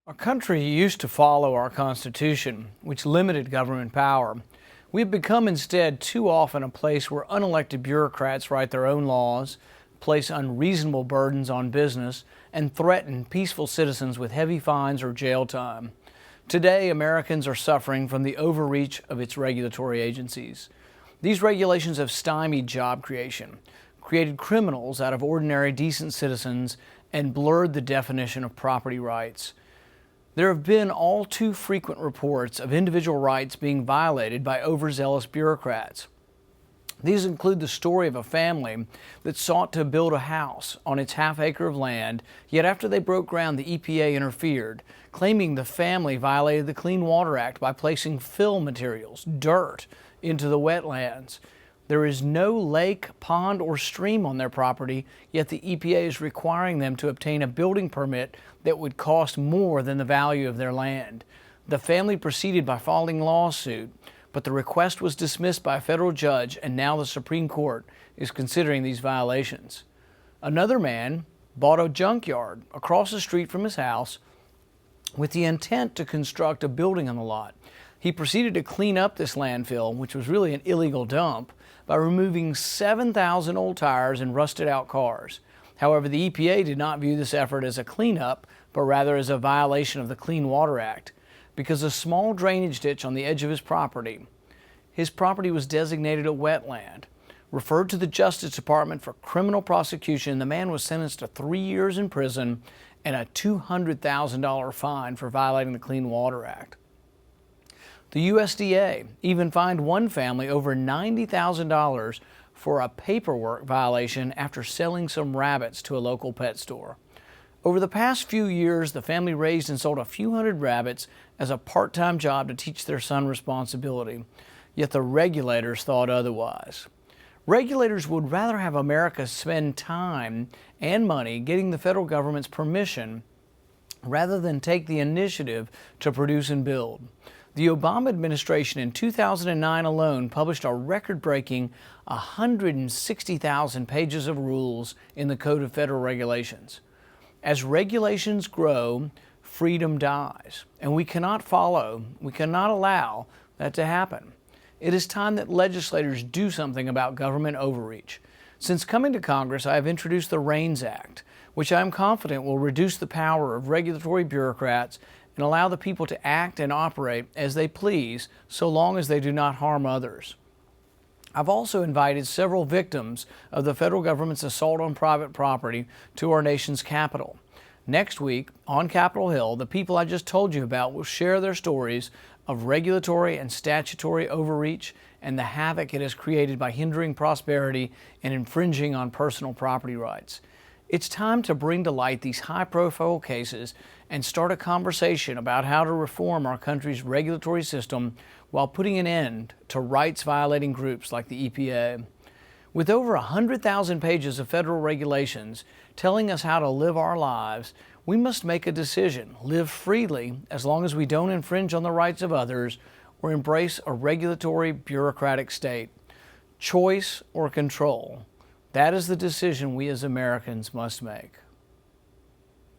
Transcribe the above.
Our country used to follow our Constitution, which limited government power. We've become instead too often a place where unelected bureaucrats write their own laws, place unreasonable burdens on business, and threaten peaceful citizens with heavy fines or jail time. Today, Americans are suffering from the overreach of its regulatory agencies. These regulations have stymied job creation, created criminals out of ordinary decent citizens, and blurred the definition of property rights. There have been all too frequent reports of individual rights being violated by overzealous bureaucrats. These include the story of a family that sought to build a house on its half-acre of land, yet after they broke ground, the EPA interfered, claiming the family violated the Clean Water Act by placing fill materials, dirt, into the wetlands. There is no lake, pond, or stream on their property, yet the EPA is requiring them to obtain a building permit that would cost more than the value of their land. The family proceeded by filing lawsuit, but the request was dismissed by a federal judge, and now the Supreme Court is considering these violations. Another man bought a junkyard across the street from his house with the intent to construct a building on the lot. He proceeded to clean up this landfill, which was really an illegal dump, by removing 7,000 old tires and rusted out cars. However, the EPA did not view this effort as a cleanup, but rather as a violation of the Clean Water Act, because a small drainage ditch on the edge of his property was designated a wetland. Referred to the Justice Department for criminal prosecution, the man was sentenced to 3 years in prison and a $200,000 fine for violating the Clean Water Act. The USDA even fined one family over $90,000 for a paperwork violation after selling some rabbits to a local pet store. Over the past few years, the family raised and sold a few hundred rabbits as a part-time job to teach their son responsibility. Yet the regulators thought otherwise. Regulators would rather have America spend time and money getting the federal government's permission rather than take the initiative to produce and build. The Obama administration in 2009 alone published a record-breaking 160,000 pages of rules in the Code of Federal Regulations. As regulations grow, freedom dies, and we cannot allow that to happen. It is time that legislators do something about government overreach. Since coming to Congress, I have introduced the REINS Act, which I am confident will reduce the power of regulatory bureaucrats and allow the people to act and operate as they please, so long as they do not harm others. I've also invited several victims of the federal government's assault on private property to our nation's capital. Next week, on Capitol Hill, the people I just told you about will share their stories of regulatory and statutory overreach and the havoc it has created by hindering prosperity and infringing on personal property rights. It's time to bring to light these high-profile cases and start a conversation about how to reform our country's regulatory system while putting an end to rights-violating groups like the EPA. With over 100,000 pages of federal regulations telling us how to live our lives, we must make a decision: live freely as long as we don't infringe on the rights of others or embrace a regulatory bureaucratic state. Choice or control. That is the decision we as Americans must make.